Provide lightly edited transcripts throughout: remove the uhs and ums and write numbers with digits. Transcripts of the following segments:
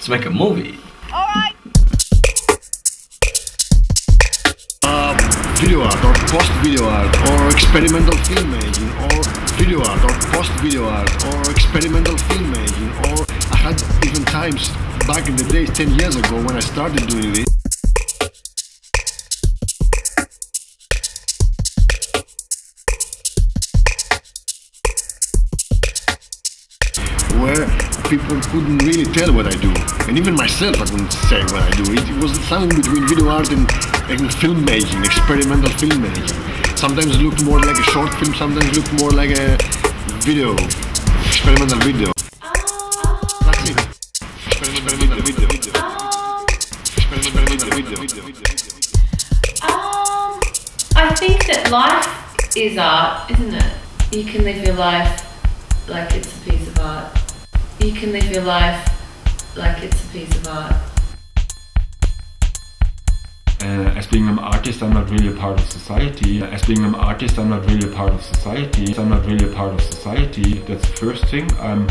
Let's make a movie. Alright. Video art or post-video art or experimental filmmaking or video art or post-video art or experimental filmmaking, or I had even times back in the days 10 years ago when I started doing this where people couldn't really tell what I do, and even myself I couldn't say what I do. It was something between video art and filmmaking, experimental filmmaking. Sometimes it looked more like a short film, sometimes it looked more like a video, experimental video. That's it. Experimental video. Experimental video. I think that life is art, isn't it? You can live your life like it's a piece of art. You can live your life like it's a piece of art. As being an artist, I'm not really a part of society. As being an artist, I'm not really a part of society. I'm not really a part of society. That's the first thing. I'm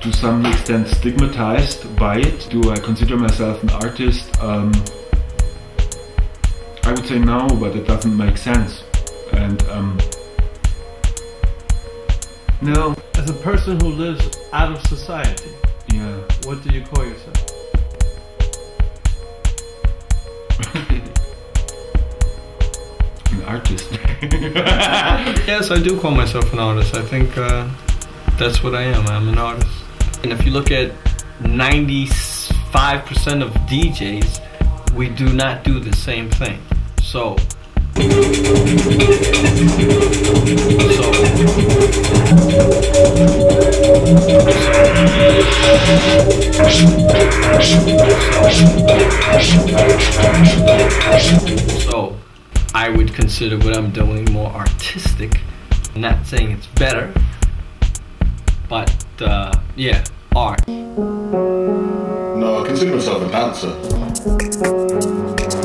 to some extent stigmatized by it. Do I consider myself an artist? I would say no, but it doesn't make sense. And no. As a person who lives out of society, yeah. What do you call yourself? An artist. Yes, I do call myself an artist. I think that's what I am. I'm an artist. And if you look at 95% of DJs, we do not do the same thing. So I would consider what I'm doing more artistic. I'm not saying it's better, but yeah, art. No, I consider myself a dancer.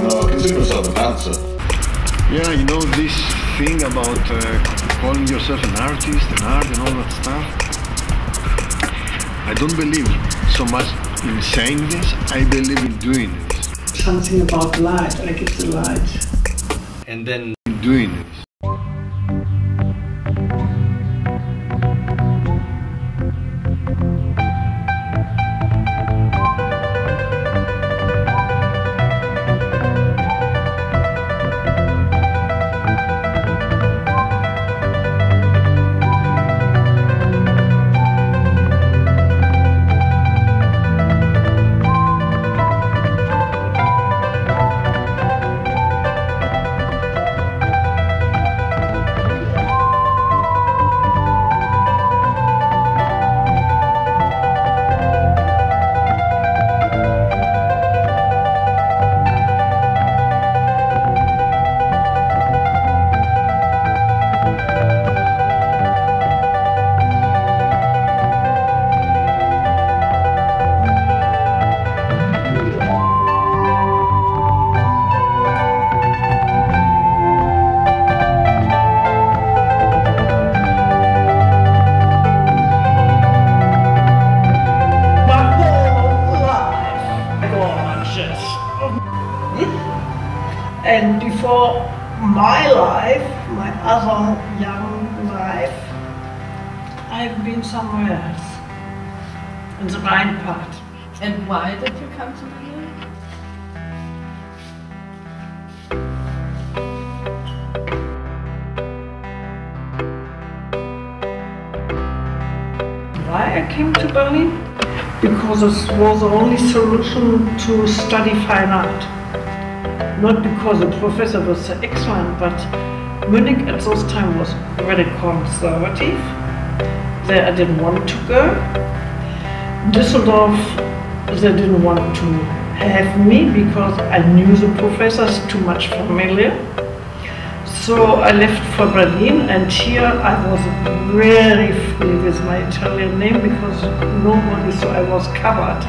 No, I consider myself a dancer. Yeah, you know this thing about calling yourself an artist, an art and all that stuff? I don't believe so much in saying this, I believe in doing this. Something about light, I give the light. And then doing this. And before my life, my other young life, I've been somewhere else, in the Rhine part. And why did you come to Berlin? Why I came to Berlin? Because it was the only solution to study fine art. Not because the professor was so excellent, but Munich at those time was very conservative. There I didn't want to go. Düsseldorf, they didn't want to have me because I knew the professors too much familiar. So I left for Berlin, and here I was very free with my Italian name because nobody saw I was covered.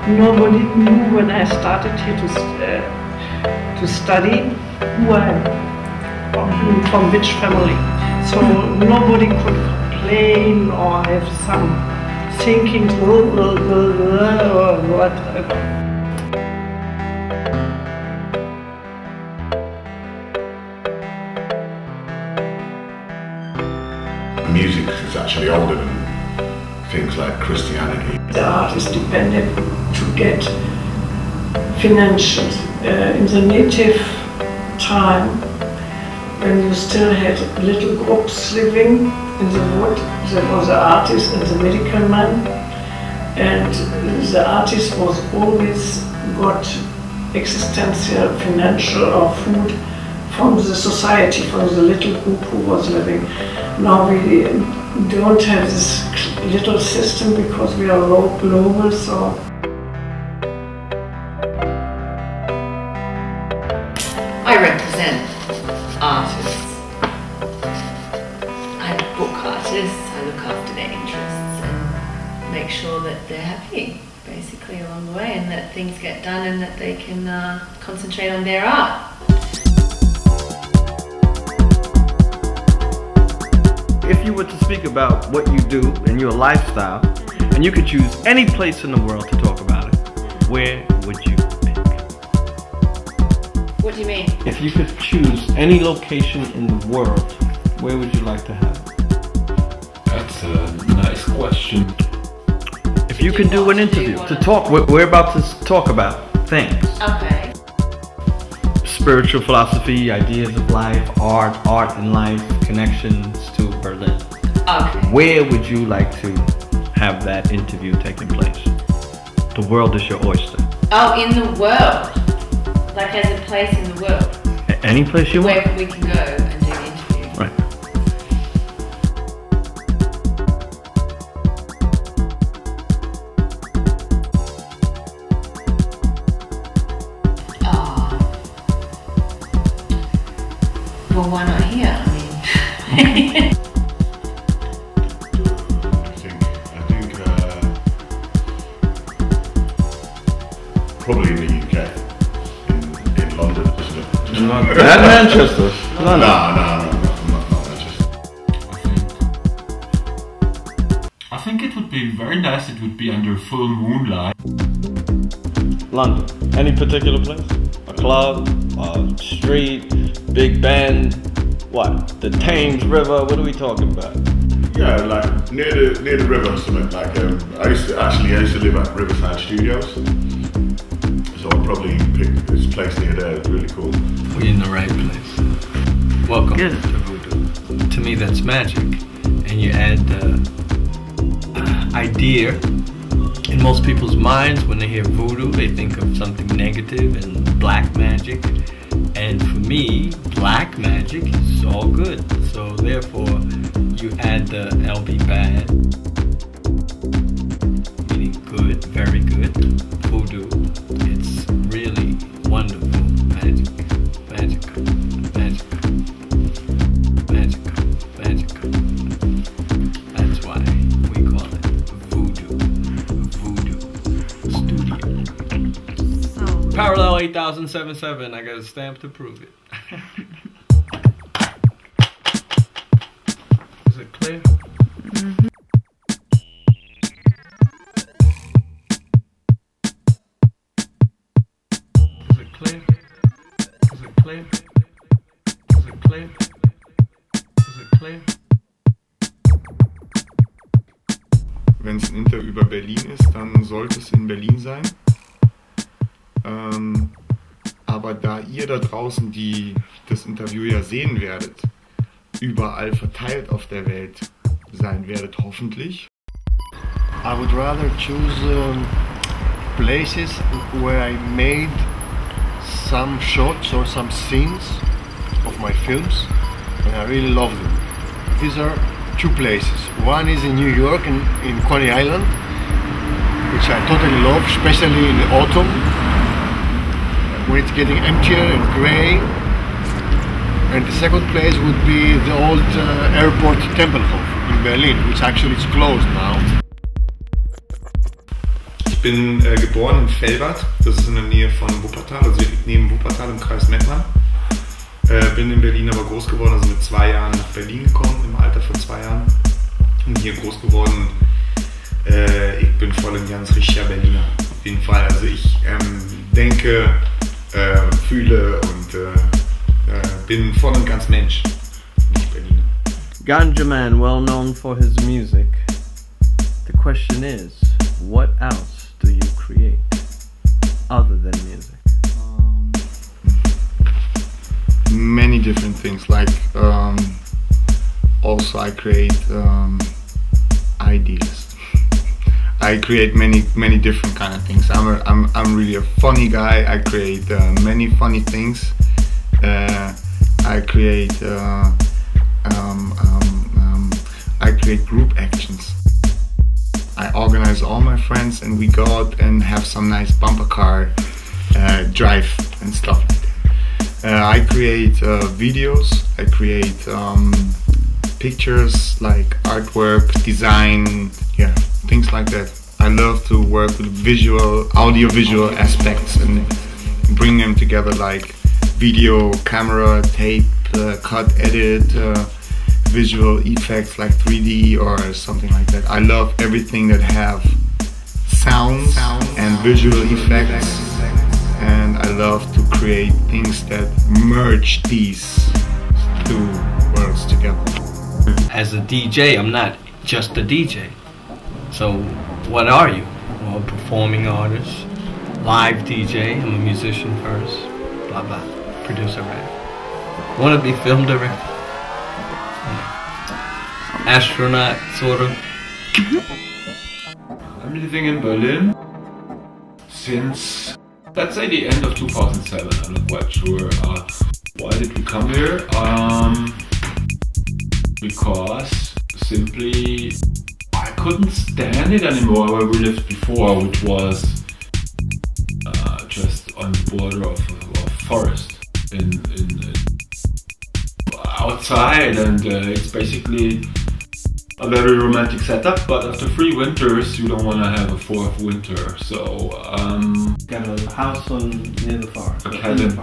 Nobody knew when I started here to study who I am, from which family. So nobody could complain or have some thinking, but Music is actually older than things like Christianity. the art is dependent to get financials. In the native time, when you still had little groups living in the wood, there was the artist and the medical man, and the artist was always got existential, financial or food from the society, from the little group who was living. Now we don't have this little system because we are global, so. I represent artists. I'm a book artist. I look after their interests and make sure that they're happy, basically, along the way, and that things get done and that they can concentrate on their art. If you were to speak about what you do and your lifestyle, and you could choose any place in the world to talk about it, where would you pick? What do you mean? If you could choose any location in the world, where would you like to have it? That's a nice question. If you can do an interview to talk, we're about to talk about things. Okay. Spiritual philosophy, ideas of life, art and life, connections to Berlin. Okay. Where would you like to have that interview taking place? The world is your oyster. Oh, in the world. Like as a place in the world. Any place you want. Where we can go and do the interview. Right. Well, why not here? I mean. Probably in the UK, in London, isn't it? Not Manchester. No, not Manchester. I think it would be very nice. It would be under full moonlight. London. Any particular place? A club? A street? Big Ben? What? The Thames River? What are we talking about? Yeah, like near the river or something. Like I used to live at Riverside Studios, so I'd probably pick this place near there. It's really cool. We're in the right place. Welcome to Voodoo. To me, that's magic, and you add the idea. In most people's minds, when they hear voodoo, they think of something negative and black magic. And for me, black magic is all good. So therefore, you add the eLBee BaD, meaning good, very good, voodoo. It's really wonderful. Magic, magic, magic, magic, magic. That's why we call it Voodoo Studio. Parallel 8077, I got a stamp to prove it. Is it clear? Mm-hmm. Is it clear? Is it clear? Is it clear? Is it clear? Wenn es ein Interview über Berlin ist, dann sollte es in Berlin sein. Aber da ihr da draußen das Interview ja sehen werdet, überall verteilt auf der Welt sein werdet, hoffentlich. I would rather choose places where I made some shots or some scenes of my films, and I really love them. These are two places. One is in New York, in Coney Island, which I totally love, especially in the autumn, when it's getting emptier and grey. And the second place would be the old airport Tempelhof in Berlin, which actually is closed now. Ich bin geboren in Velbert, das ist in der Nähe von Wuppertal, also direkt neben Wuppertal im Kreis Mettmann. Bin in Berlin aber groß geworden, also mit 2 Jahren nach Berlin gekommen, im Alter von 2 Jahren. Und hier groß geworden, ich bin voll ein ganz richtiger Berliner, auf jeden Fall. denke, fühle und bin voll und ganz Mensch, nicht Berliner. Ganja Man, well known for his music. The question is, what else do you create other than music? Many different things, like also I create ideas. I create many different kind of things. I'm really a funny guy. I create many funny things. I create group actions. I organize all my friends and we go out and have some nice bumper car drive and stuff like that. I create videos. I create pictures, like artwork, design, yeah, things like that. I love to work with audio-visual aspects and bring them together, like video, camera, tape, cut, edit, visual effects like 3D or something like that. I love everything that have sounds and visual effects, and I love to create things that merge these two worlds together. As a DJ, I'm not just a DJ. So what are you? Well, a performing artist, live DJ, I'm a musician first, blah blah, producer, right? Want to be film director? Astronaut, sort of. I'm living in Berlin since, let's say, the end of 2007. I'm not quite sure. Why did we come here? Because simply I couldn't stand it anymore where we lived before, which was just on the border of a forest in outside, and it's basically a very romantic setup, but after 3 winters you don't want to have a 4th winter, so Got a house near the forest. A cabin.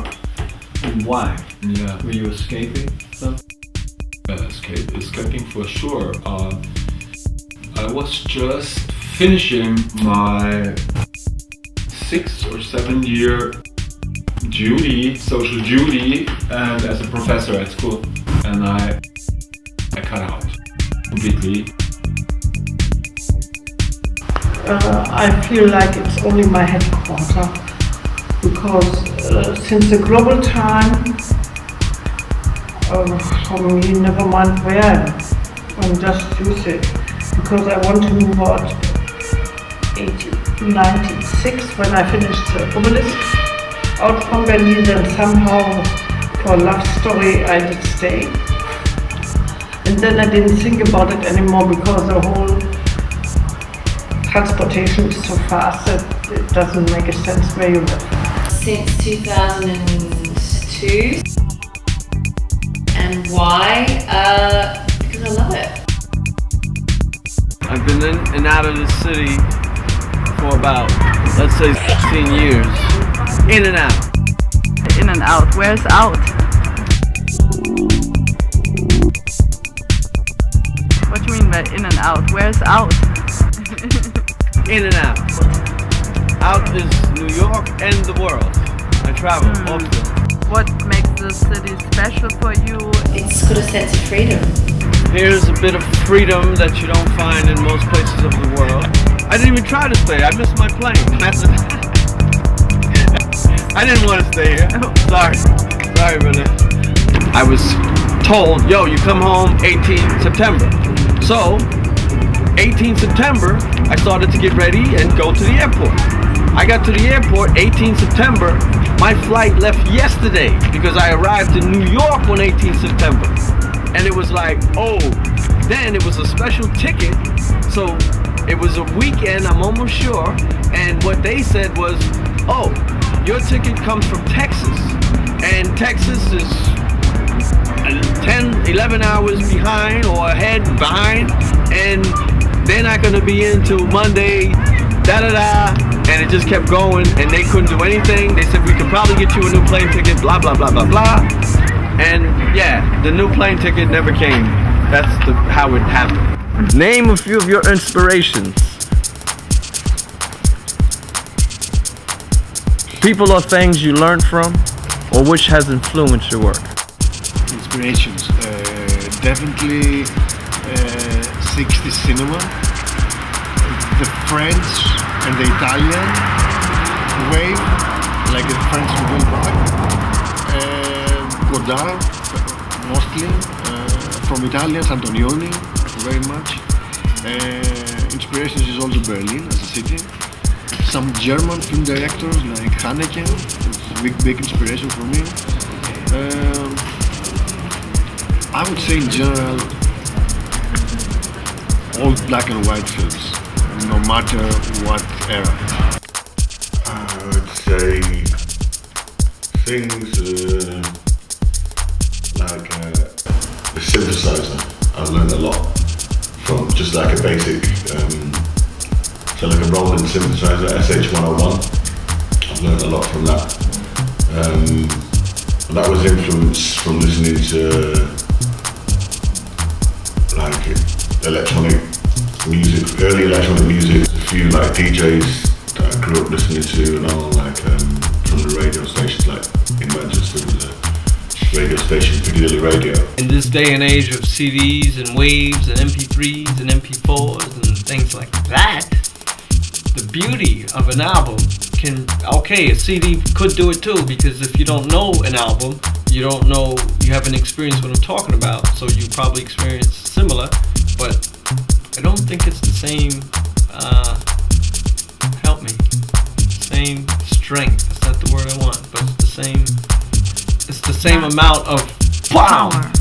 And why? Yeah. Were you escaping some? Escaping for sure. I was just finishing my 6 or 7 year social duty, and as a professor at school, and I cut out completely. I feel like it's only my headquarter, because since the global time, for me, never mind where I'm just use it, because I want to move out 1996 when I finished the Obelisk out from Berlin, and somehow for a love story I did stay. And then I didn't think about it anymore, because the whole transportation is so fast that it doesn't make a sense where you live. Since 2002. And why? Because I love it. I've been in and out of the city for about, let's say, 16 years. In and out. In and out. Where's out? What do you mean by in and out? Where's out? In and out. Out is New York and the world. I travel often. What makes the city special for you? It's got a sense of freedom. Here's a bit of freedom that you don't find in most places of the world. I didn't even try to stay. I missed my plane. I didn't want to stay here. Sorry, brother. I was told, yo, you come home 18 September. So, 18 September, I started to get ready and go to the airport. I got to the airport 18 September. My flight left yesterday because I arrived in New York on 18 September. And it was like, oh, then it was a special ticket. So it was a weekend, I'm almost sure. And what they said was, oh, your ticket comes from Texas. And Texas is 10, 11 hours behind or behind. And they're not going to be in till Monday, da-da-da. And it just kept going, and they couldn't do anything. They said, we could probably get you a new plane ticket, blah, blah, blah, blah, blah. And yeah, the new plane ticket never came. That's how it happened. Name a few of your inspirations. People or things you learned from, or which has influenced your work? Inspirations. Definitely 60s cinema. The French and the Italian wave, like the French wave vibe. Godard, mostly. From Italians, Antonioni, very much. Inspirations is also Berlin as a city. Some German film directors like Haneke, it's big inspiration for me. I would say in general, all black and white films, no matter what era. I would say things like the synthesizer. I've learned a lot from just like a basic, so like a Roland synthesizer, SH101. I've learned a lot from that. That was influenced from listening to like electronic music, early electronic music. A few like DJs that I grew up listening to and all, like from the radio stations, like in Manchester there was a radio station, Piccadilly Radio. In this day and age of CDs and waves and MP3s and MP4s and things like that, the beauty of an album can, okay, a CD could do it too, because if you don't know an album, you don't know, you haven't experienced what I'm talking about, so you probably experience similar, but I don't think it's the same, help me, same strength, that's not the word I want, but it's the same amount of power.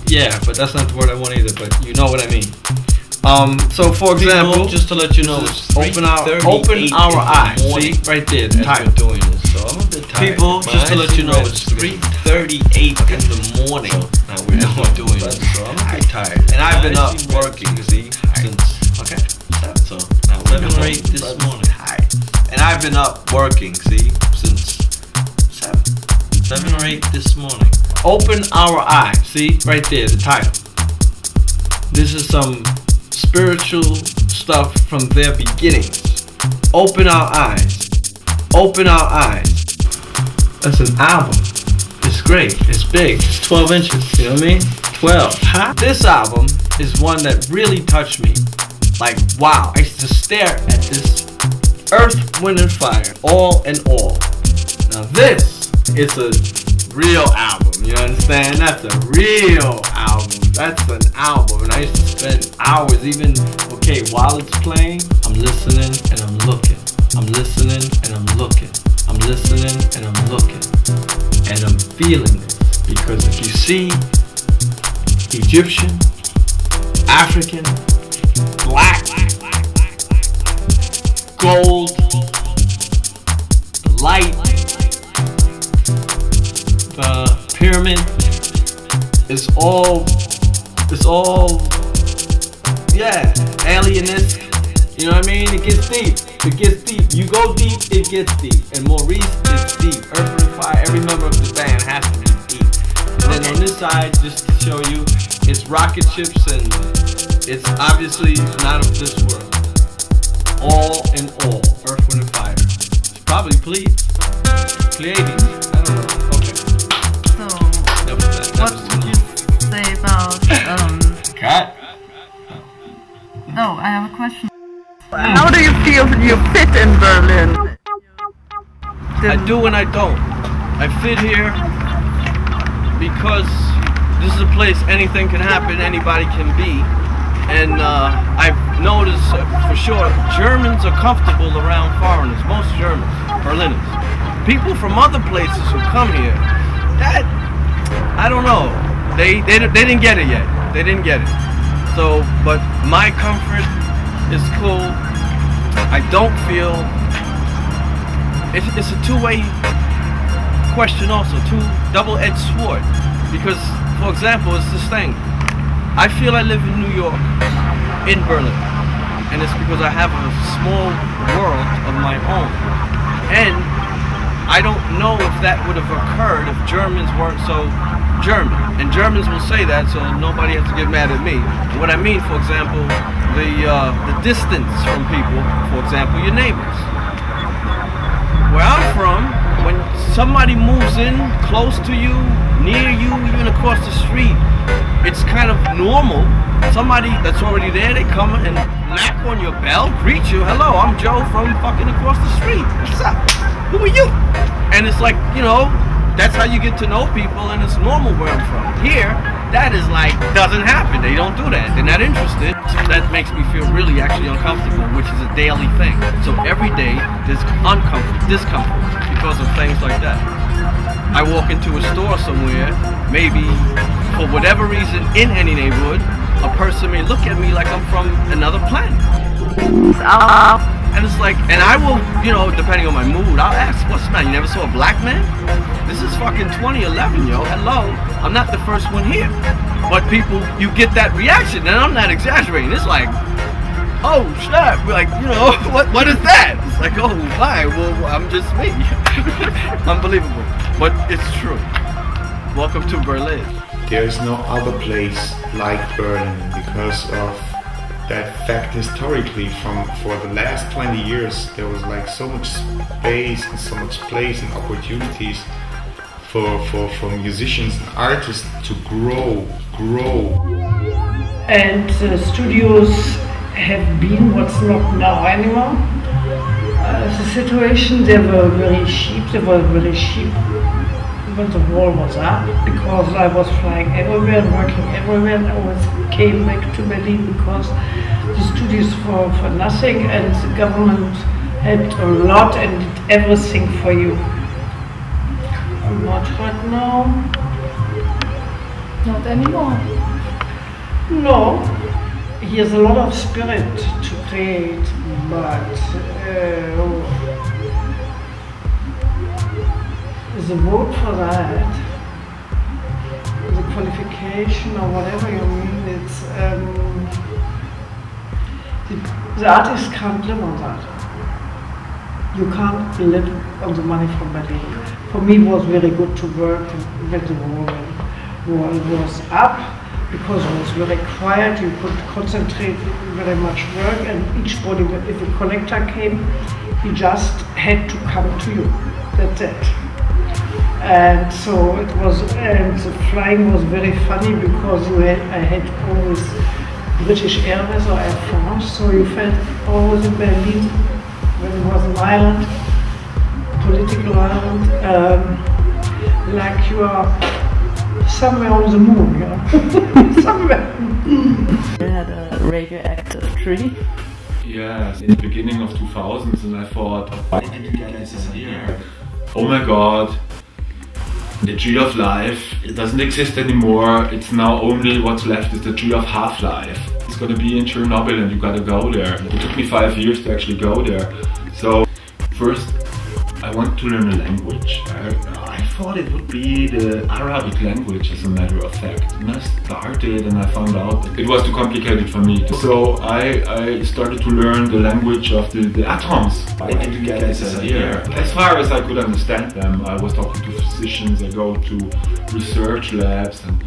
Yeah, but that's not the word I want either, but you know what I mean. So for example, just to let you know, open our eyes. See, right there, the title. Doing this, so I'm a bit tired. People, just to let you know, it's 3:38 in the morning. Now we're not doing this, so I'm a bit tired. And I've been up working, see, since 7 or 8 this morning. And I've been up working, see, since 7 or 8 this morning. Open our eyes. See, right there, the title. This is some spiritual stuff from their beginnings. Open our eyes. Open our eyes. That's an album. It's great. It's big. It's 12 inches. You know what I mean? 12. This album is one that really touched me. Like, wow. I used to stare at this Earth, Wind and Fire. All in all. Now this is a real album. You understand? That's a real album. That's an album, and I used to spend hours even, okay, while it's playing, I'm listening and I'm looking. I'm listening and I'm looking. I'm listening and I'm looking. And I'm feeling this. Because if you see Egyptian, African, black, gold, the light, the pyramid, it's all, yeah, alienist, you know what I mean? It gets deep, it gets deep. You go deep, it gets deep. And Maurice is deep. Earth and Fire, every member of the band has to be deep. And then on this side, just to show you, it's rocket ships and it's obviously not of this world. All in all, Earth, Wind and Fire. It's probably Pleiades, I don't know, okay. So, what would you say about, Cat? No, I have a question. How do you feel you fit in Berlin? I do and I don't. I fit here because this is a place anything can happen, anybody can be. And I've noticed for sure, Germans are comfortable around foreigners, most Germans, Berliners. People from other places who come here, that, I don't know, they didn't get it yet. They didn't get it. So, but my comfort is cool. I don't feel, it's a two-way question also, double-edged sword. Because, for example, it's this thing. I feel I live in New York, in Berlin. And it's because I have a small world of my own. And I don't know if that would have occurred if Germans weren't so German. And Germans will say that, so nobody has to get mad at me. What I mean, for example, the distance from people, for example, your neighbors. Where I'm from, somebody moves in close to you, near you, even across the street, it's kind of normal. Somebody that's already there, they come and knock on your bell, greet you. Hello, I'm Joe from fucking across the street. What's up? Who are you? And it's like, you know, that's how you get to know people, and it's normal where I'm from. Here, that is like, doesn't happen. They don't do that. They're not interested. That makes me feel really actually uncomfortable, which is a daily thing. So every day, there's discomfort because of things like that. I walk into a store somewhere, maybe for whatever reason in any neighborhood, a person may look at me like I'm from another planet. And it's like, and I will, you know, depending on my mood, I'll ask, what's the matter? You never saw a black man? This is fucking 2011, yo. Hello. I'm not the first one here. But people, you get that reaction, and I'm not exaggerating. It's like, oh, shit. Like, you know, what is that? It's like, oh, hi. Well, I'm just me. Unbelievable. But it's true. Welcome to Berlin. There is no other place like Berlin because of that fact historically. For the last 20 years there was like so much space and so much place and opportunities for musicians and artists to grow. And studios have been what's not now anymore. The situation, they were very cheap. When the wall was up, because I was flying everywhere, working everywhere, and I always came back to Berlin because the studios for nothing, and the government helped a lot and did everything for you. Not right now. Not anymore. No. Here's a lot of spirit to create, but the vote for that, the qualification or whatever you mean, it's the artist can't live on that. You can't live on the money from Berlin. For me, it was very good to work when the wall was up, because it was very quiet. You could concentrate very much work, and each body, if a collector came, he just had to come to you. That's it. And so it was, and the flying was very funny because I had always British Airways or Air France, so you felt always in Berlin when it was an island, political island, like you are somewhere on the moon, you know, somewhere. You had a radioactive tree? Yes, in the beginning of 2000s, and I thought, why did you guys here? Oh my god. The tree of life, it doesn't exist anymore. It's now only what's left is the tree of half-life. It's gonna be in Chernobyl and you gotta go there. It took me 5 years to actually go there. So first I want to learn a language. I thought it would be the Arabic language, as a matter of fact. And I started and I found out it was too complicated for me. So I started to learn the language of the atoms. Why did you guys here? As far as I could understand them, I was talking to physicians, I go to research labs, and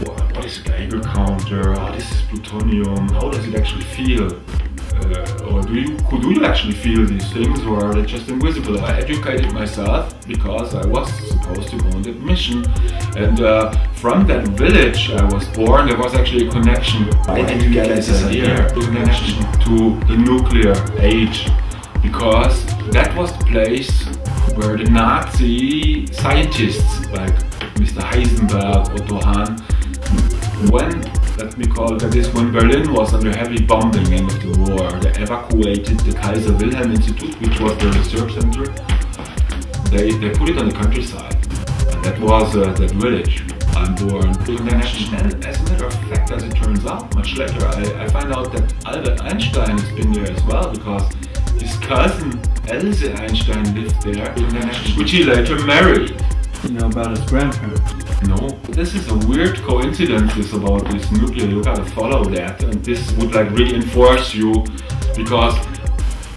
what is a Geiger counter? Oh, this is plutonium. How does it actually feel? Or do you actually feel these things, or are they just invisible? I educated myself because I was supposed to go on that mission, and from that village I was born, there was actually a connection. Why did you guys here? A connection to the nuclear age, because that was the place where the Nazi scientists like Mr. Heisenberg, Otto Hahn, let me call it that is, when Berlin was under heavy bombing end of the war, they evacuated the Kaiser Wilhelm Institute, which was the research center. They put it on the countryside, and that was that village I'm born. And as a matter of fact, as it turns out, much later I find out that Albert Einstein has been there as well, because his cousin Else Einstein lived there, which he later married. You know about his grandparents? No. This is a weird coincidence about this nuclear. You gotta follow that, and this would like reinforce you, because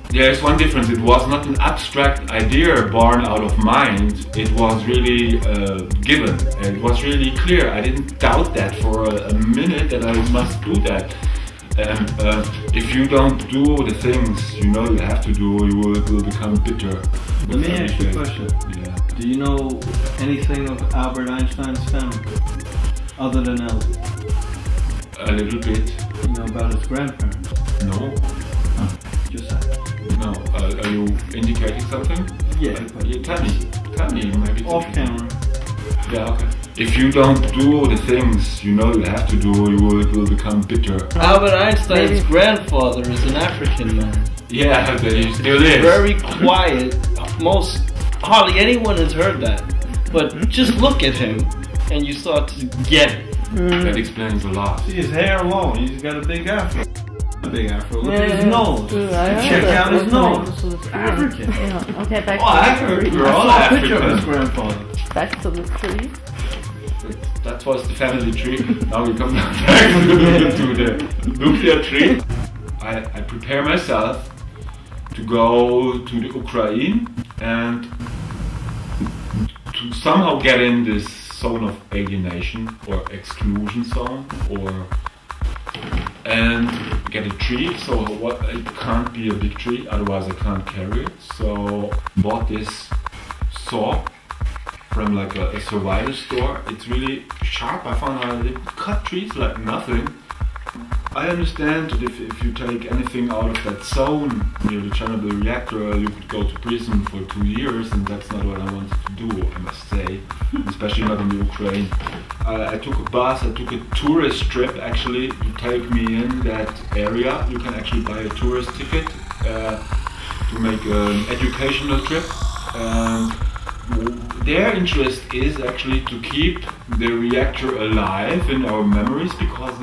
there is one difference. It was not an abstract idea born out of mind. It was really given. It was really clear. I didn't doubt that for a minute that I must do that. And if you don't do the things you know you have to do, you will become bitter. Let me ask you a question. Yeah. Do you know anything of Albert Einstein's family other than Elsie? A little bit. You know about his grandparents? No. Just that. No. Are you indicating something? Yeah. You tell me, maybe. Off camera. Yeah, okay. If you don't do the things you know you have to do, you will become bitter. Albert Einstein's grandfather is an African man. Yeah, but he still is. Very quiet. Hardly anyone has heard that. But just look at him and you start to get it. That explains a lot. See his hair alone, he's got a big afro. A big afro. Look at his nose. Check out his nose. It's African. Yeah. Okay, back Oh, to the tree. we're all I saw a picture of his African. grandfather. Back to the tree. That was the family tree. Now we come back to the nuclear tree. I prepare myself to go to the Ukraine and to somehow get in this zone of alienation or exclusion zone, and get a tree. So it can't be a big tree, otherwise I can't carry it. So bought this saw from like a survival store. It's really sharp. I found out it cut trees like nothing. I understand that if you take anything out of that zone near the Chernobyl reactor, you could go to prison for 2 years, and that's not what I wanted to do, I must say, especially not in the Ukraine. I took a bus, I took a tourist trip actually to take me in that area. You can actually buy a tourist ticket to make an educational trip. Their interest is actually to keep the reactor alive in our memories, because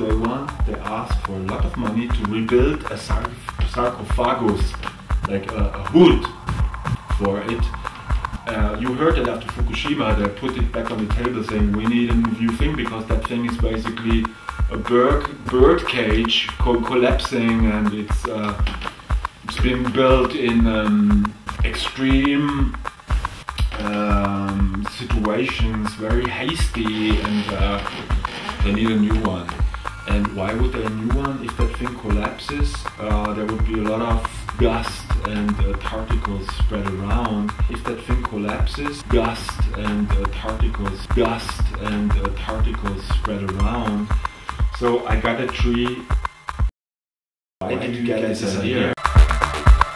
they ask for a lot of money to rebuild a sarcophagus, like a hood for it. You heard that after Fukushima they put it back on the table saying we need a new thing, because that thing is basically a bird cage collapsing, and it's been built in extreme situations, very hasty, and they need a new one. And why would they a new one? If that thing collapses, there would be a lot of dust and particles spread around. If that thing collapses, dust and particles spread around. So I got a tree. I didn't get this idea.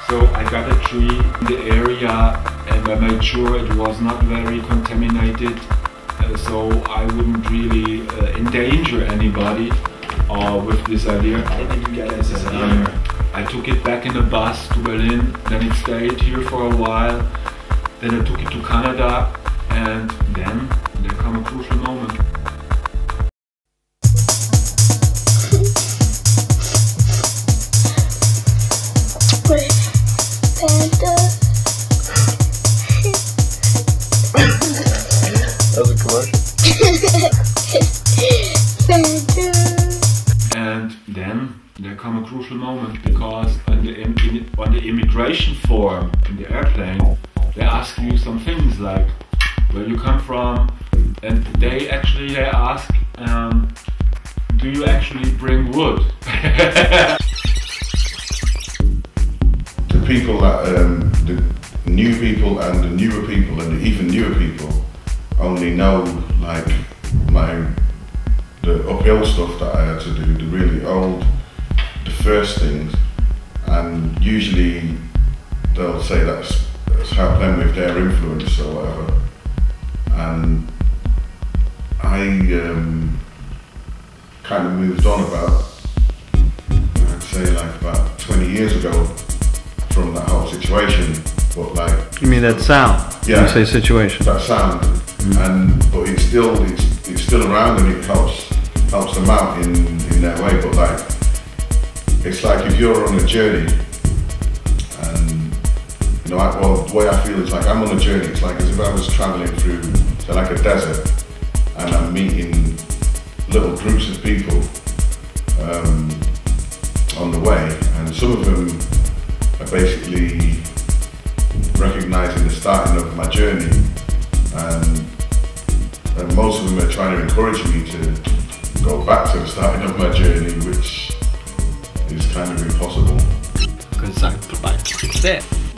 So I got a tree in the area, and I made sure it was not very contaminated, so I wouldn't really endanger anybody with this idea. I didn't get this idea. I took it back in the bus to Berlin, then it stayed here for a while, then I took it to Canada, and then there come a crucial moment. That was a commercial. And then there come a crucial moment, because on the immigration form in the airplane they ask you some things like where you come from, and they ask do you actually bring wood? The people that the new people and the newer people and the even newer people only know like the uphill stuff that I had to do, the really old, the first things, and usually they'll say that's helped them with their influence or whatever. And I kind of moved on about, I'd say like about 20 years ago from that whole situation, but like... You mean that sound? Yeah. You say situation. That sound, but it's still around, and it helps them out in their way. But like, it's like if you're on a journey, and you know, well, the way I feel is like I'm on a journey. It's like as if I was traveling through, say, like a desert, and I'm meeting little groups of people on the way, and some of them are basically recognizing the starting of my journey, and most of them are trying to encourage me to go back to the starting of my journey, which kind of impossible.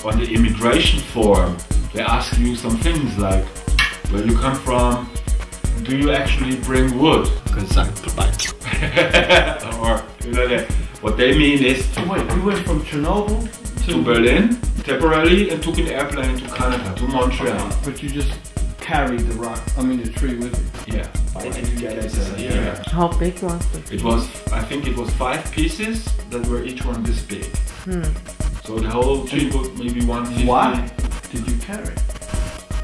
On the immigration form, they ask you some things like, where you come from, do you actually bring wood? Or, you know, what they mean is... Wait, you went from Chernobyl to Berlin, temporarily, and took an airplane to Canada, to Montreal. But you just carried the rock, the tree with you? Yeah. Yeah. How big was it? It was, I think it was 5 pieces that were each one this big. So the whole tree was maybe 150. Why did you carry?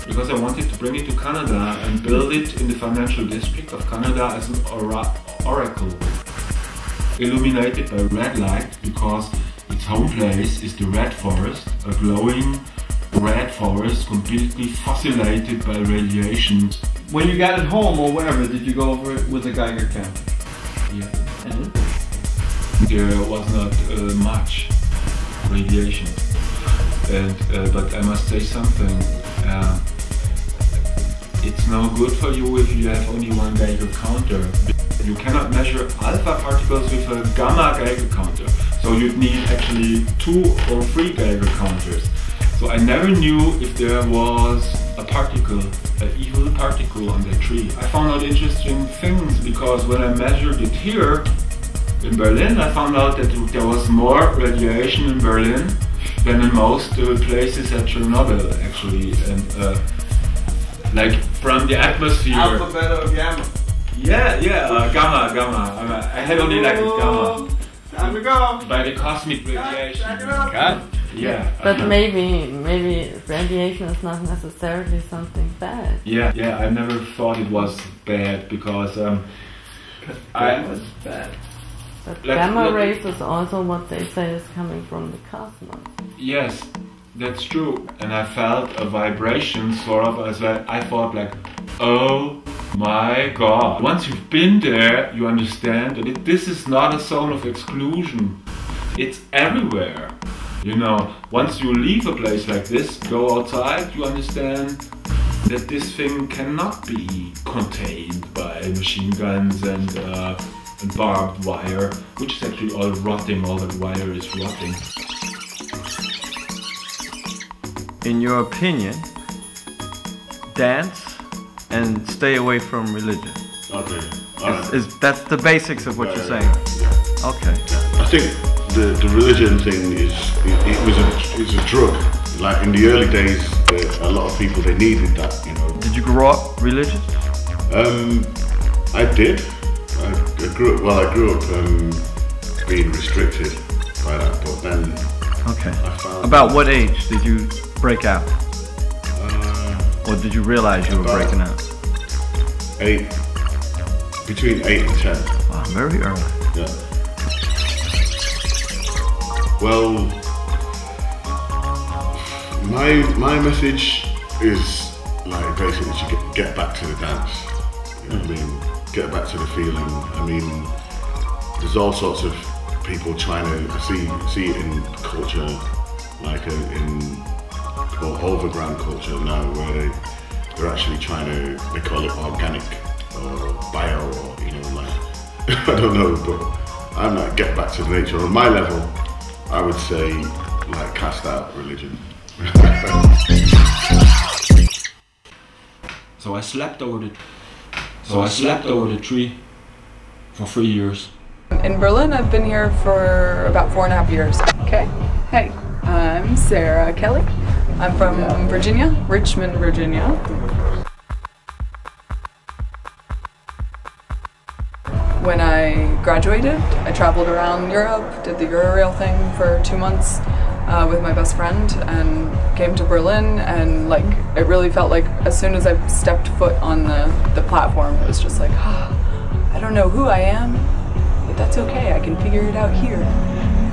Because I wanted to bring it to Canada and build it in the financial district of Canada as an oracle. Illuminated by red light, because its home place is the red forest, a glowing red forest completely fossilated by radiation. When you got it home or wherever, did you go over it with a Geiger counter? Yeah. And? There was not much radiation. And but I must say something. It's no good for you if you have only one Geiger counter. You cannot measure alpha particles with a gamma Geiger counter. So you'd need actually 2 or 3 Geiger counters. So I never knew if there was a particle, an evil particle on that tree. I found out interesting things because when I measured it here in Berlin, I found out that there was more radiation in Berlin than in most places at Chernobyl, actually. And like from the atmosphere. Alpha, beta, or gamma? Yeah, gamma. I had only like a gamma. Time to go. By the cosmic radiation. God. Yeah. But maybe radiation is not necessarily something bad. Yeah, I never thought it was bad because was bad. But gamma rays is also what they say is coming from the cosmos. Yes, that's true. And I felt a vibration sort of as I thought like, oh my God. Once you've been there, you understand that this is not a zone of exclusion. It's everywhere. You know, once you leave a place like this, go outside, you understand that this thing cannot be contained by machine guns and barbed wire, which is actually all rotting, all that wire is rotting. In your opinion, dance and stay away from religion. Okay. That's the basics of what you're saying. Yeah. Okay. I think the religion thing is a drug. Like in the early days, a lot of people, they needed that, you know. Did you grow up religious? I did. I grew up being restricted by that, but then okay. I found. About what age did you break out? Or did you realize you were breaking out? Between 8 and 10. Wow, very early. Yeah. Well, my message is like basically to get back to the dance. You know what I mean? Get back to the feeling. I mean, there's all sorts of people trying to see it in culture, like overground culture now, where they're actually trying to, they call it organic or bio, or you know, like I don't know, but I'm like, get back to nature. On my level, I would say like cast out religion. So I slept over the tree for 3 years. In Berlin, I've been here for about 4.5 years. Okay. Hey, I'm Sarah Kelly. I'm from Virginia, Richmond, Virginia. When I graduated, I traveled around Europe, did the Eurail thing for 2 months with my best friend, and came to Berlin, and like it really felt like as soon as I stepped foot on the platform, it was just like, I don't know who I am, but that's okay, I can figure it out here.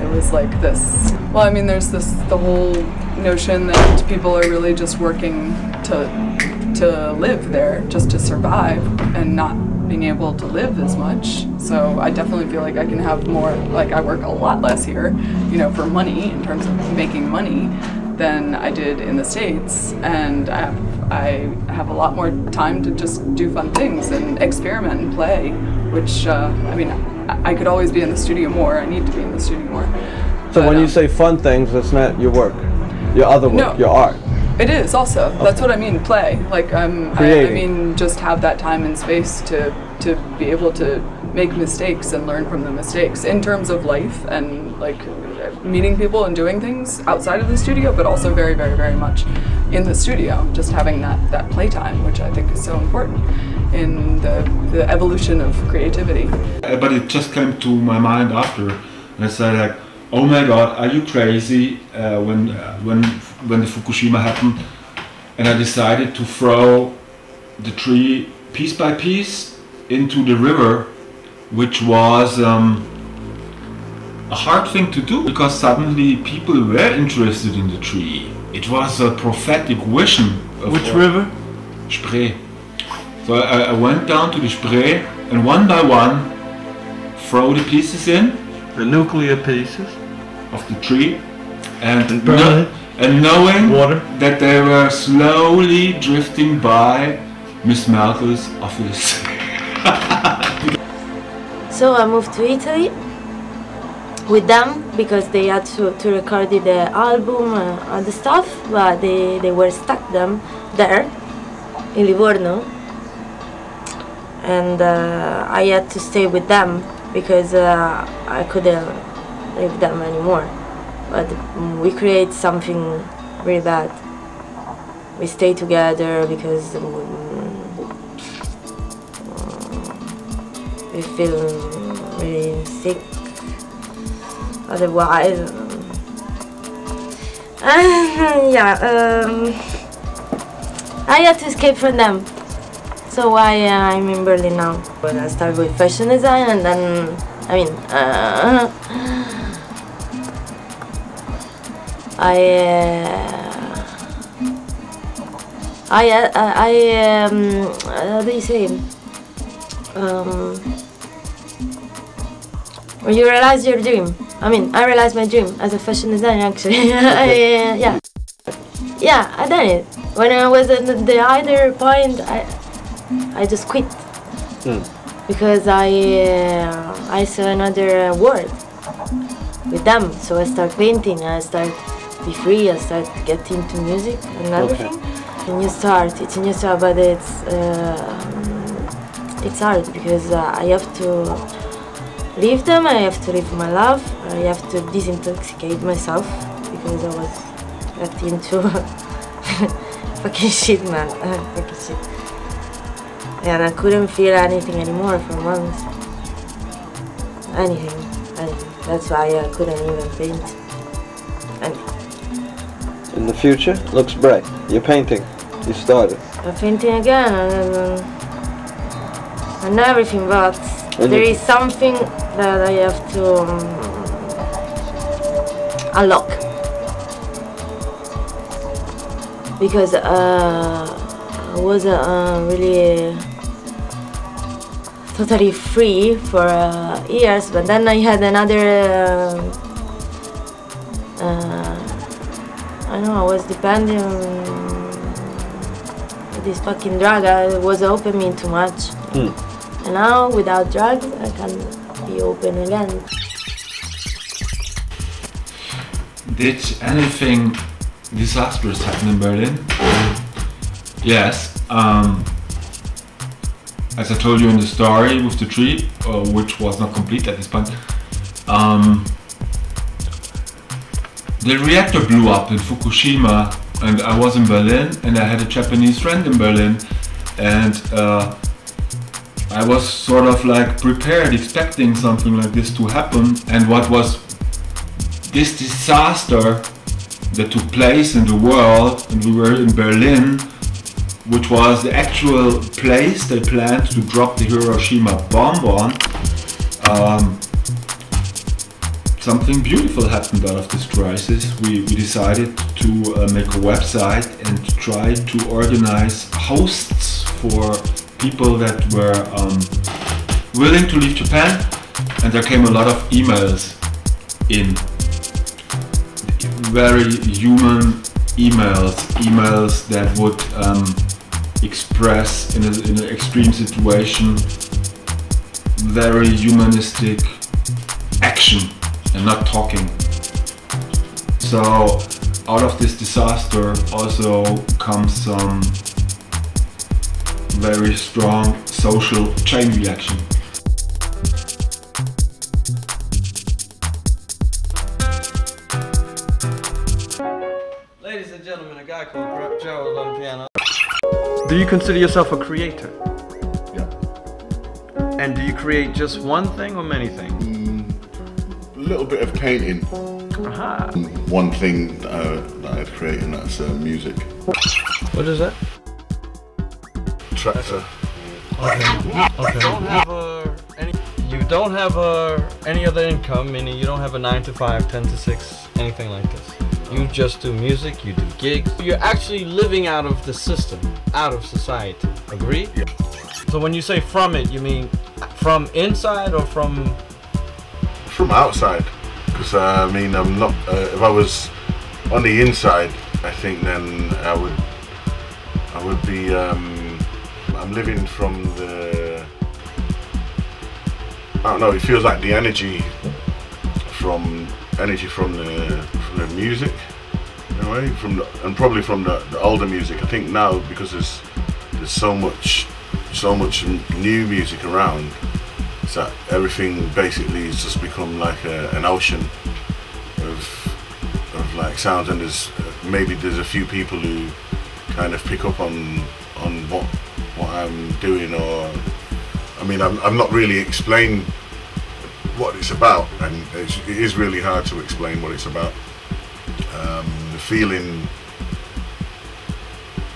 It was like this, well, I mean, there's the whole notion that people are really just working to live there, just to survive, and not being able to live as much. So I definitely feel like I can have more, like I work a lot less here, you know, for money, in terms of making money, than I did in the States. And I have a lot more time to just do fun things and experiment and play, which, I mean, I could always be in the studio more. I need to be in the studio more. So but, when you say fun things, that's not your work, your other work, no, your art. It is also. Okay. That's what I mean. Play. Like I mean, just have that time and space to be able to make mistakes and learn from the mistakes in terms of life and like meeting people and doing things outside of the studio, but also very, very, very much in the studio. Just having that playtime, which I think is so important in the evolution of creativity. But it just came to my mind after, and I said like, oh my God, are you crazy? When the Fukushima happened, and I decided to throw the tree piece by piece into the river, which was a hard thing to do because suddenly people were interested in the tree. It was a prophetic vision. Which river? Spree. So I went down to the Spree and one by one throw the pieces in. The nuclear pieces of the tree, and knowing water, that they were slowly drifting by Miss Merkel's office. So I moved to Italy with them because they had to record the album and other stuff, but they were stuck there in Livorno, and I had to stay with them because I couldn't live them anymore. But we create something really bad. We stay together because we feel really sick otherwise. I had to escape from them. So I'm in Berlin now. When I started with fashion design, and then how do you say? When you realize your dream. I realized my dream as a fashion designer actually. I done it. When I was at the other point, I just quit. Because I saw another world with them. So I start painting, I start be free, I start getting into music and everything. It's a new start, but it's hard because I have to leave them, I have to leave my love, I have to disintoxicate myself because I was getting into fucking shit, man. Fucking shit. And I couldn't feel anything anymore for months. Anything. That's why I couldn't even paint. Anything. In the future, looks bright. You're painting. You started. I'm painting again and everything, but there is something that I have to unlock. Because I was really totally free for years, but then I had another I don't know, I was depending on this fucking drug. I was opening too much. And now without drugs I can be open again. Did anything disastrous happen in Berlin? Yes. As I told you in the story with the tree, which was not complete at this point, the reactor blew up in Fukushima, and I was in Berlin, and I had a Japanese friend in Berlin, and I was sort of like prepared, expecting something like this to happen. And what was this disaster that took place in the world, and we were in Berlin, which was the actual place they planned to drop the Hiroshima bomb on. Something beautiful happened out of this crisis. We decided to make a website and try to organize hosts for people that were willing to leave Japan, and there came a lot of emails in. Very human emails that would express in an extreme situation very humanistic action and not talking. So out of this disaster also comes some very strong social chain reaction. Ladies and gentlemen, a guy called Gerald on piano. Do you consider yourself a creator? Yeah. And do you create just one thing or many things? A little bit of painting. Aha. One thing that I'd create, and that's music. What is that? Tractor. Okay. You don't have any other income, meaning you don't have a 9 to 5, 10 to 6, anything like this. You just do music, you do gigs. You're actually living out of the system, out of society. Agree? Yeah. So when you say from it, you mean from inside or from? From outside. Because I mean, I'm not. If I was on the inside, I think then I would be. I'm living from the. I don't know. It feels like the energy from the music, in a way, and probably from the older music. I think now, because there's so much new music around, it's that everything basically has just become like an ocean of like sounds, and there's a few people who kind of pick up on what I'm doing, or I mean, I'm not really explained what it's about, and it is really hard to explain what it's about. The feeling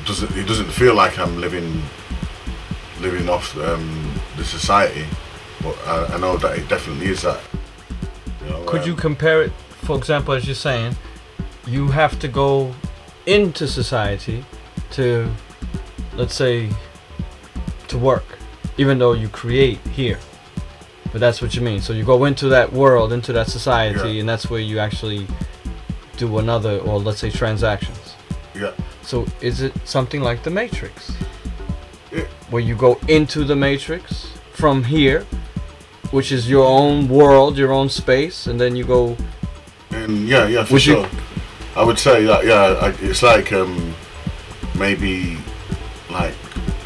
doesn't feel like I'm living off the society, but I know that it definitely is that. You know, could you compare it, for example, as you're saying, you have to go into society to, let's say, to work, even though you create here. But that's what you mean. So you go into that world, into that society, yeah. And that's where you actually do another, or let's say, transactions. Yeah. So is it something like the Matrix? Yeah. Where you go into the Matrix from here, which is your own world, your own space, and then you go. And yeah, for sure. I would say that, yeah, it's like maybe like,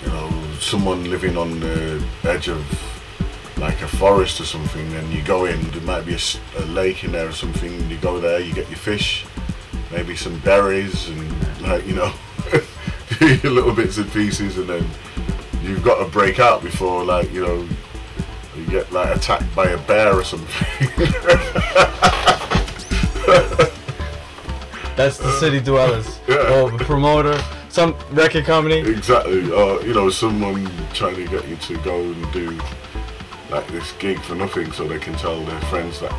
you know, someone living on the edge of like a forest or something, and you go in, there might be a lake in there or something, and you go there, you get your fish, maybe some berries, and like, you know, your little bits and pieces, and then you've got to break out before, like, you know, you get like attacked by a bear or something. That's the city dwellers. Yeah. Or the promoter, some record company. Exactly. Or, you know, someone trying to get you to go and do like this gig for nothing, so they can tell their friends that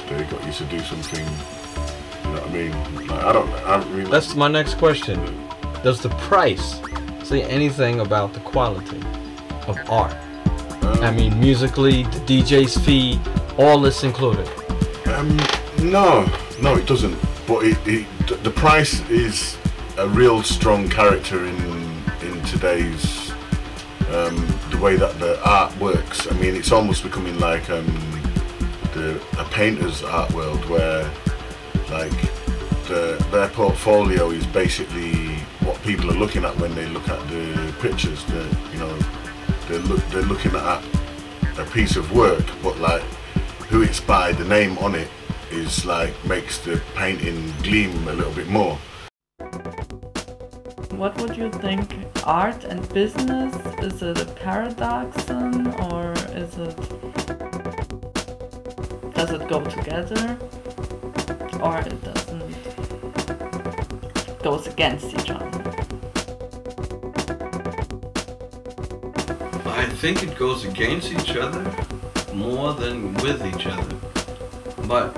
they got you to do something. You know what I mean? Like, I mean, that's my next question. Does the price say anything about the quality of art? I mean, musically, the DJ's fee, all this included. No, it doesn't. But the price is a real strong character in today's the way that the art works. I mean, it's almost becoming like a painter's art world, where like their portfolio is basically what people are looking at when they look at the pictures. You know, they're looking at a piece of work, but like who it's by, the name on it is like makes the painting gleam a little bit more. What would you think? Art and business? Is it a paradoxon, or does it go together, or it doesn't? It goes against each other. I think it goes against each other more than with each other, but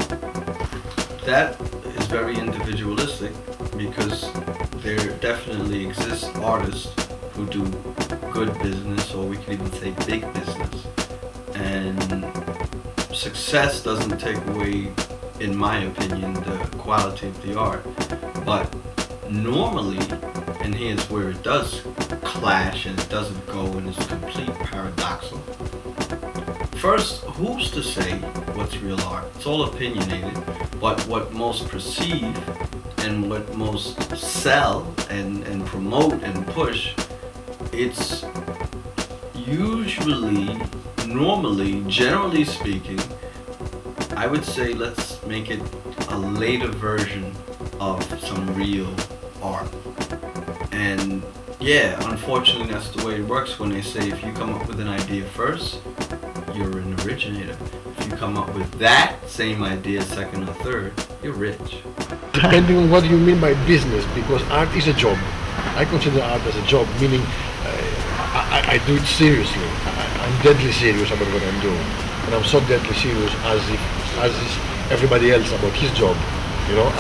that is very individualistic, because there definitely exist artists who do good business, or we could even say big business, and success doesn't take away, in my opinion, the quality of the art. But normally, and here's where it does clash and it doesn't go and it's complete paradoxal, first, who's to say what's real art? It's all opinionated, but what most perceive and what most sell and promote and push, it's usually, normally, generally speaking, I would say let's make it a later version of some real art. And yeah, unfortunately that's the way it works when they say if you come up with an idea first, you're an originator. If you come up with that same idea second or third, you're rich. Depending on what you mean by business, because art is a job. I consider art as a job, meaning I do it seriously. I'm deadly serious about what I'm doing. And I'm so deadly serious as is everybody else about his job. You know,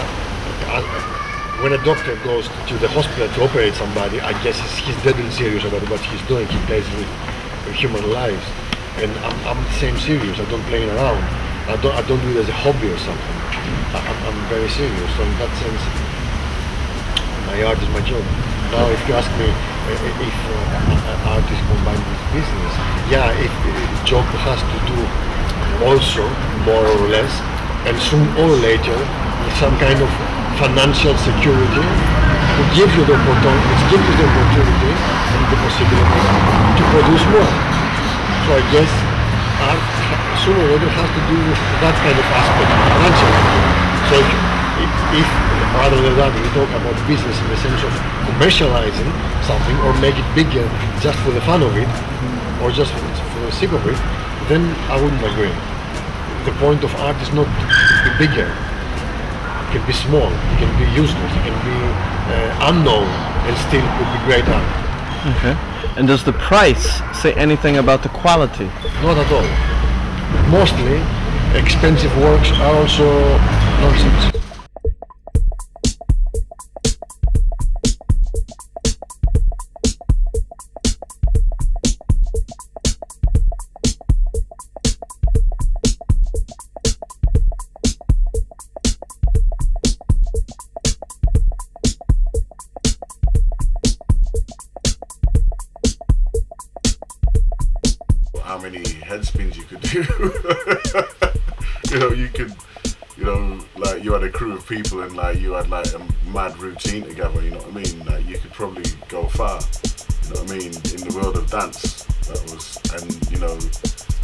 when a doctor goes to the hospital to operate somebody, I guess he's deadly serious about what he's doing. He plays with human lives. And I'm the same serious. I don't play around. I don't do it as a hobby or something. I'm very serious. So in that sense, my art is my job. Now, if you ask me if art is combined with business, yeah, if job has to do also more or less, and soon or later, with some kind of financial security, to give you the opportunity and the possibility to produce more. So I guess art sooner or later has to do with that kind of aspect, financial. So if rather than that we talk about business in the sense of commercializing something or make it bigger just for the fun of it, or just for the sake of it, then I wouldn't agree. The point of art is not to be bigger. It can be small, it can be useless, it can be unknown, and still could be great art. Okay. And does the price say anything about the quality? Not at all. Mostly, expensive works are also nonsense. How many head spins you could do. You know, you could, you know, like you had a crew of people and like you had like a mad routine together, you know what I mean? Like you could probably go far, you know what I mean? In the world of dance, that was, and you know,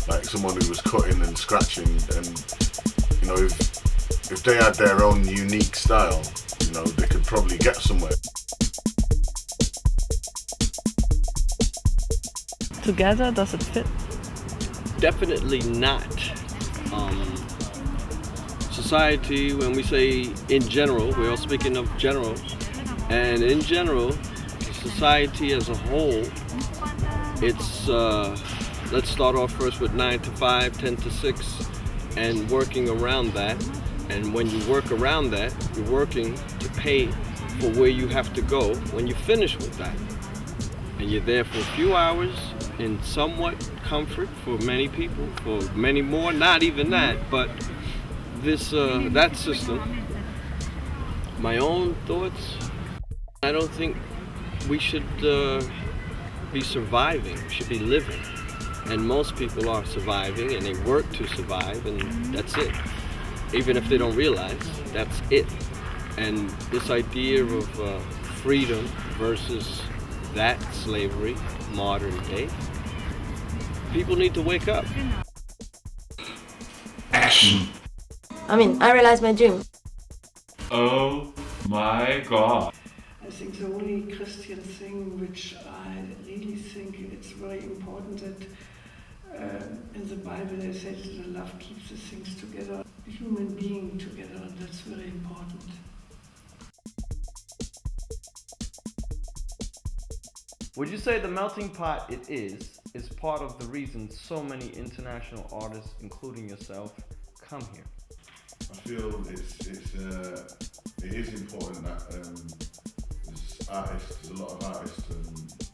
like someone who was cutting and scratching, and you know, if they had their own unique style, you know, they could probably get somewhere. Together, does it fit? Definitely not. Society, when we say in general, we're all speaking of general, and in general, society as a whole, it's, let's start off first with 9 to 5, 10 to 6, and working around that. And when you work around that, you're working to pay for where you have to go when you finish with that. And you're there for a few hours in somewhat comfort for many people, for many more, not even that, but this, that system. My own thoughts, I don't think we should be surviving, we should be living. And most people are surviving and they work to survive, and that's it. Even if they don't realize, that's it. And this idea of freedom versus that slavery, modern day, people need to wake up. Action. I mean, I realized my dream. Oh my God. I think the only Christian thing which I really think it's very important that in the Bible they say that love keeps the things together, human being together, and that's very important. Would you say the melting pot it is part of the reason so many international artists, including yourself, come here? I feel it is important that there's artists, there's a lot of artists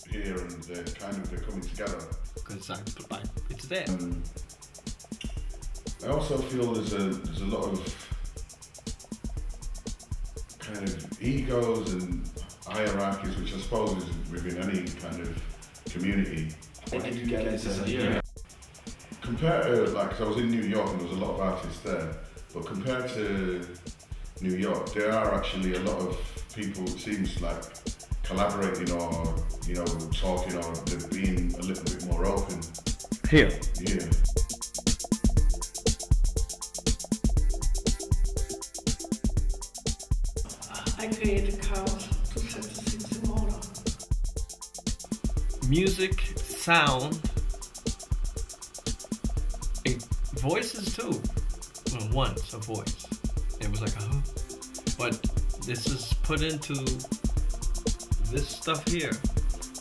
here, and they're coming together. Because it's there. I also feel there's a lot of kind of egos and hierarchies, which I suppose is within any kind of community. What did you get this idea? Compared to, like, 'cause I was in New York and there was a lot of artists there, but compared to New York, there are actually a lot of people, it seems like, collaborating or, you know, talking, or they're being a little bit more open. Here? Yeah. I create a chaos to set the things in order. Music, sound, voices too. Well, once a voice. It was like a huh. But this is put into this stuff here.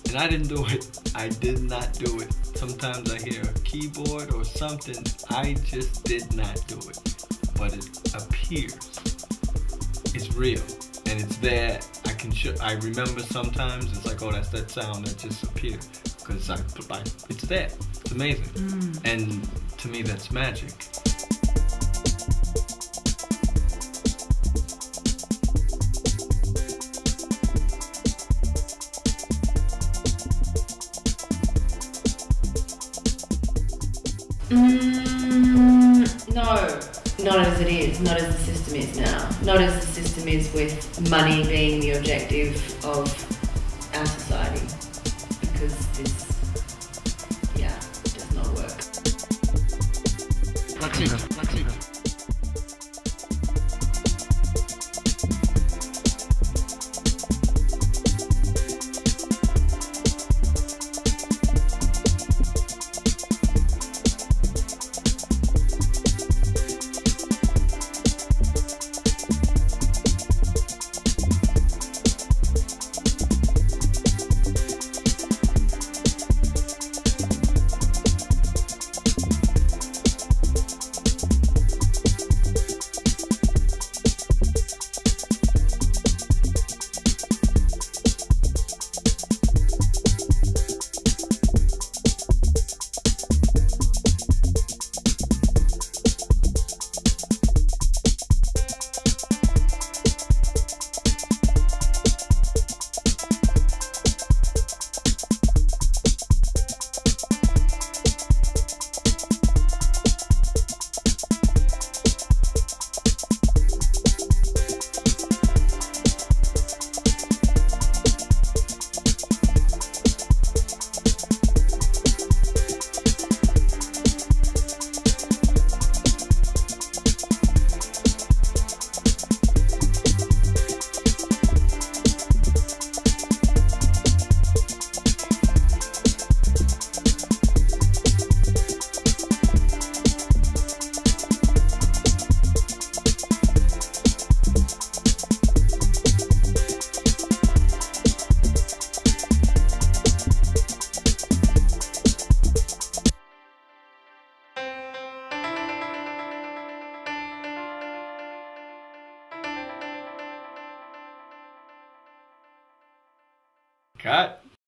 And I didn't do it. I did not do it. Sometimes I hear a keyboard or something. I just did not do it. But it appears. It's real. And it's there. I remember sometimes it's like, oh, that's that sound that just appeared. Because it's there. It's amazing. And to me, that's magic. No, not as it is, not as the system is now. Not as the system is with money being the objective of our society. Because this, yeah, does not work. That's it. That's it. Cut.